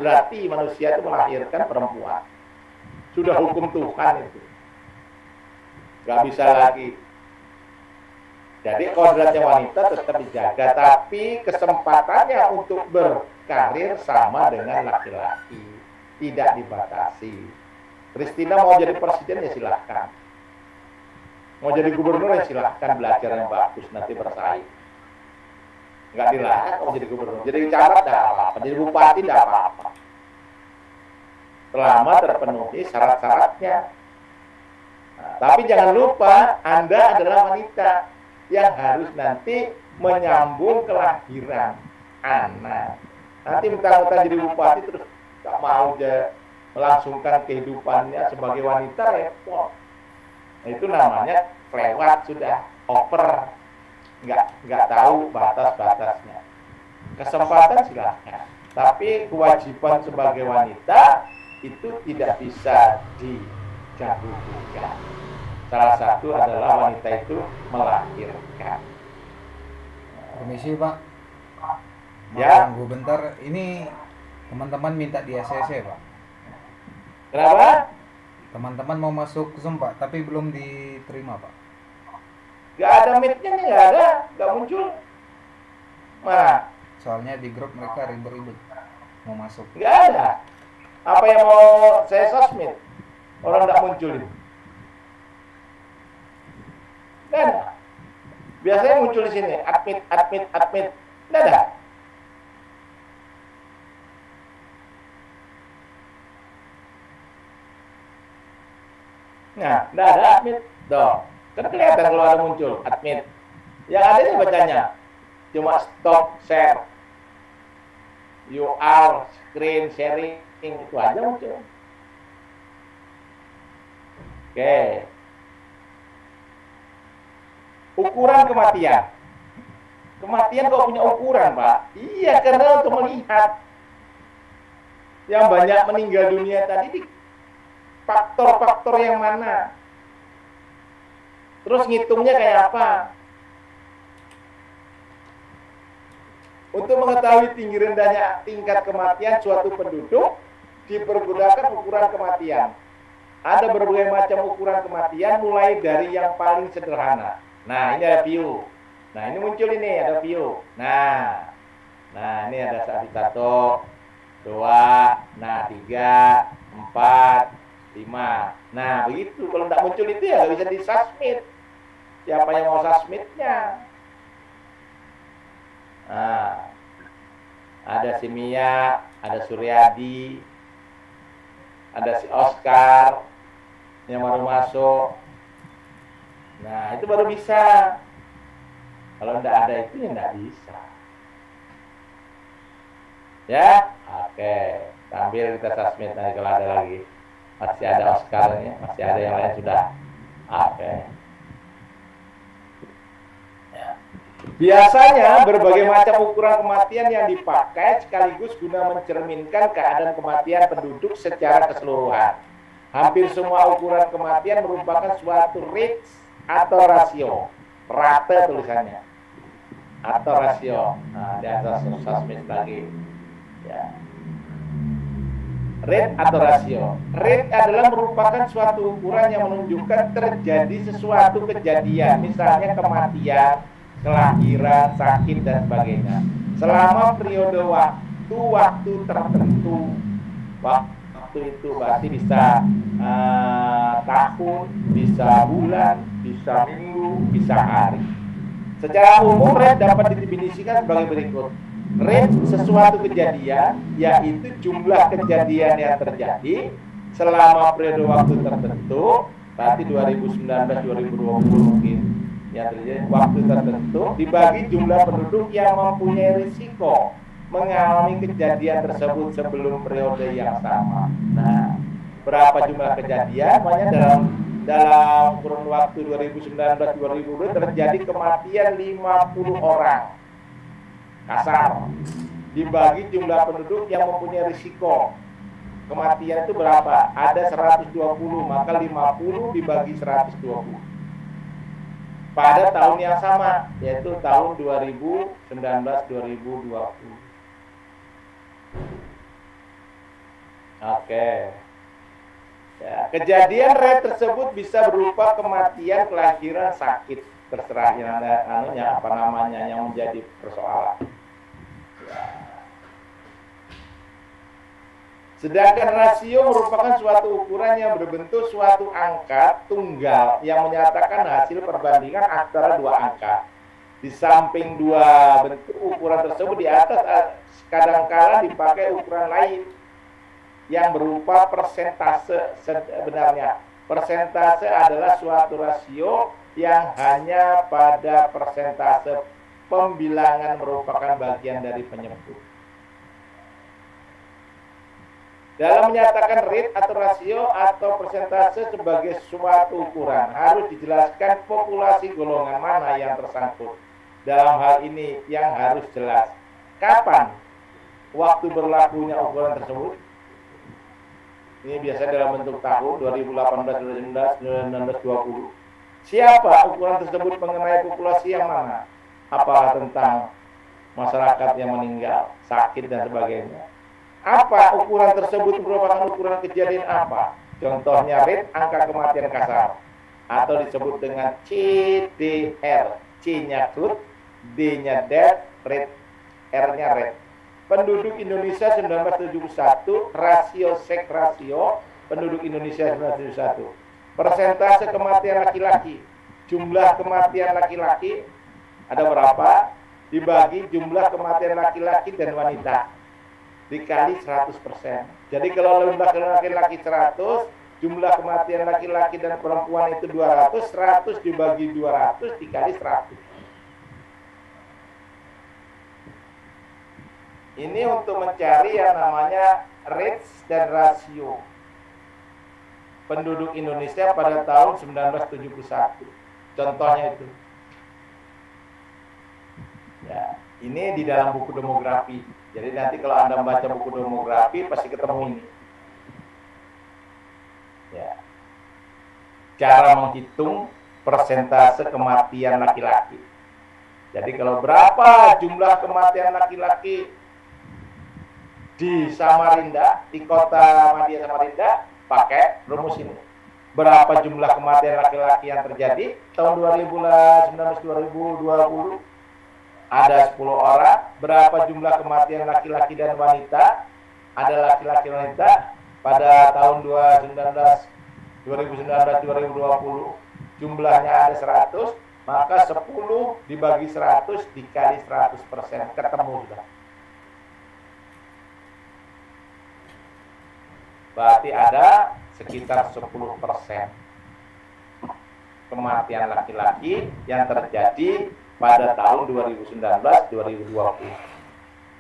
kodrati manusia itu melahirkan perempuan. Sudah hukum Tuhan itu. Gak bisa lagi. Jadi kodratnya wanita tetap dijaga, tapi kesempatannya untuk berkarir sama dengan laki-laki. Tidak dibatasi. Kristina mau jadi presiden ya silahkan. Mau jadi gubernur ya silahkan, belajar yang bagus, nanti bersaing. Nggak dilarang kalau jadi gubernur. Jadi camat tidak apa-apa, jadi bupati tidak apa-apa. Selama terpenuhi syarat-syaratnya. Nah, tapi jangan lupa, Anda adalah wanita yang harus nanti menyambung kelahiran anak. Nanti mentang-mentang jadi bupati terus tak mau aja melangsungkan kehidupannya sebagai wanita, repot. Nah, itu namanya kelewat, sudah over, nggak tahu batas-batasnya. Kesempatan silahkan, tapi kewajiban sebagai wanita itu tidak bisa diganggu-gugat. Salah satu adalah wanita itu melahirkan. Permisi Pak, mau Ya. ganggu bentar. Ini teman-teman minta di ACC Pak. Kenapa? Teman-teman mau masuk Zoom Pak, tapi belum diterima Pak. Gak ada meet-nya nih, gak ada, gak muncul. Mana? Soalnya di grup mereka ribut-ribut mau masuk. Gak ada. Apa yang mau saya sosmed? Orang gak muncul itu. Gak ada. Biasanya muncul di sini, admit. Gak ada. Nah, gak ada admit. Tuh, kan kelihatan kalau ada muncul, admit. Yang ada ini bacanya cuma stop share. You are screen sharing, itu aja muncul. Oke. Ukuran kematian. Kematian kok punya ukuran, Pak? Iya, karena untuk melihat yang banyak meninggal dunia tadi, faktor-faktor yang mana? Terus ngitungnya kayak apa? Untuk mengetahui tinggi rendahnya tingkat kematian suatu penduduk, dipergunakan ukuran kematian. Ada berbagai macam ukuran kematian, mulai dari yang paling sederhana. Nah, ini ada view. Nah, ini muncul ini, ada view. Nah ini ada 1, 2, 3, 4, 5. Nah, begitu. Kalau tidak muncul itu ya nggak bisa di-submit. Siapa yang mau submitnya? Nah, ada si Mia, ada Suryadi, ada si Oscar yang baru masuk. Nah, itu baru bisa. Kalau tidak ada itu ya tidak bisa. Ya, oke. Sambil kita submit nanti kalau ada lagi. Masih ada Oscar-nya, masih ada yang lain sudah. Oke. Biasanya berbagai macam ukuran kematian yang dipakai sekaligus guna mencerminkan keadaan kematian penduduk secara keseluruhan. Hampir semua ukuran kematian merupakan suatu rate atau rasio. Rata tulisannya. Atau rasio. Nah, di atas submit lagi. Ya. Rate atau rasio. Rate adalah merupakan suatu ukuran yang menunjukkan terjadi sesuatu kejadian, misalnya kematian, kelahiran, sakit, dan sebagainya, selama periode waktu tertentu. Waktu itu berarti bisa tahun, bisa bulan, bisa minggu, bisa hari. Secara umum rate dapat didefinisikan sebagai berikut. Rate sesuatu kejadian, yaitu jumlah kejadian yang terjadi selama periode waktu tertentu, berarti 2019-2020 mungkin, yang terjadi waktu tertentu, dibagi jumlah penduduk yang mempunyai risiko mengalami kejadian tersebut sebelum periode yang sama. Nah, berapa jumlah kejadian? Banyak dalam kurun waktu 2019-2020 terjadi kematian 50 orang. Kasar. Dibagi jumlah penduduk yang mempunyai risiko kematian itu berapa? Ada 120, maka 50 dibagi 120. Pada tahun yang sama, yaitu tahun 2019-2020. Oke. Ya, kejadian rate tersebut bisa berupa kematian, kelahiran, sakit, terserah yang anunya apa namanya yang menjadi persoalan. Ya. Sedangkan rasio merupakan suatu ukuran yang berbentuk suatu angka tunggal yang menyatakan hasil perbandingan antara dua angka. Di samping dua bentuk ukuran tersebut di atas kadangkala dipakai ukuran lain yang berupa persentase. Sebenarnya persentase adalah suatu rasio yang hanya pada persentase pembilangan merupakan bagian dari penyebut. Dalam menyatakan rate atau rasio atau persentase sebagai suatu ukuran, harus dijelaskan populasi golongan mana yang tersangkut. Dalam hal ini yang harus jelas, kapan waktu berlakunya ukuran tersebut. Ini biasa dalam bentuk tahun 2018, 2019, 2020. Siapa ukuran tersebut mengenai populasi yang mana? Apakah tentang masyarakat yang meninggal, sakit dan sebagainya? Apa ukuran tersebut merupakan ukuran kejadian apa? Contohnya rate angka kematian kasar atau disebut dengan CDR. C-nya crude, D-nya death, rate, R-nya rate. Penduduk Indonesia 1971, rasio seks rasio penduduk Indonesia 1971. Persentase kematian laki-laki, jumlah kematian laki-laki ada berapa? Dibagi jumlah kematian laki-laki dan wanita dikali 100%. Jadi kalau jumlah laki-laki 100, jumlah kematian laki-laki dan perempuan itu 200, 100 dibagi 200 dikali 100. Ini untuk mencari yang namanya rates dan rasio penduduk Indonesia pada tahun 1971. Contohnya itu. Ya, ini di dalam buku demografi. Jadi nanti kalau Anda membaca buku demografi pasti ketemu ini. Ya. Cara menghitung persentase kematian laki-laki. Jadi kalau berapa jumlah kematian laki-laki di Samarinda, di kota Madia Samarinda, pakai rumus ini. Berapa jumlah kematian laki-laki yang terjadi tahun 2019-2020? Ada 10 orang. Berapa jumlah kematian laki-laki dan wanita? Ada laki-laki wanita pada tahun 2019-2020. Jumlahnya ada 100, maka 10 dibagi 100 dikali 100%. Ketemu sudah. Berarti ada sekitar 10% kematian laki-laki yang terjadi pada tahun 2019-2020.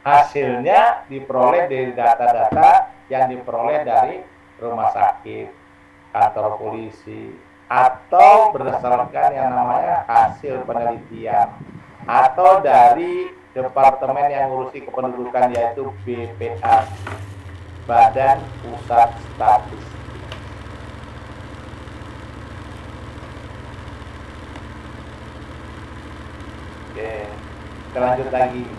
Hasilnya diperoleh dari data-data yang diperoleh dari rumah sakit, kantor polisi, atau berdasarkan yang namanya hasil penelitian, atau dari departemen yang ngurusi kependudukan yaitu BPS. Badan Pusat Statistik. Oke, kita lanjut lagi.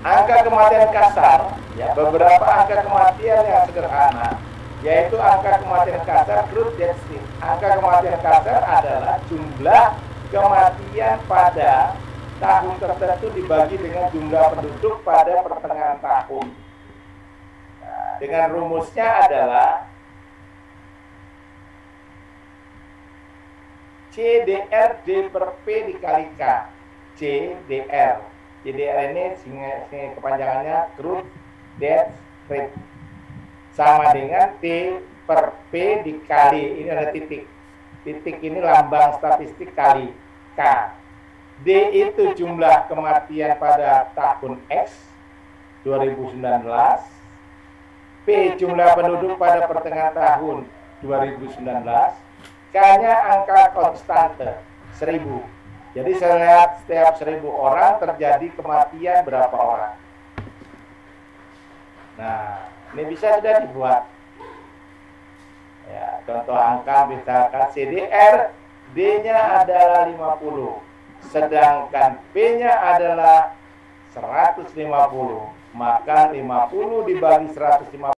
Angka kematian kasar, ya, beberapa angka kematian yang sederhana, yaitu angka kematian kasar crude death rate. Angka kematian kasar adalah jumlah kematian pada tahun tertentu dibagi dengan jumlah penduduk pada pertengahan tahun. Dengan rumusnya adalah CDR D per P dikali K. CDR. CDR ini kepanjangannya crude death rate. Sama dengan T per P dikali, ini ada titik. Titik ini lambang statistik kali K. D itu jumlah kematian pada tahun X 2019. P jumlah penduduk pada pertengahan tahun 2019, K-nya angka konstante 1000. Jadi saya lihat setiap 1000 orang terjadi kematian berapa orang. Nah, ini bisa sudah dibuat. Ya, contoh angka misalkan CDR, D-nya adalah 50, sedangkan P-nya adalah 150. Maka 50 dibagi 150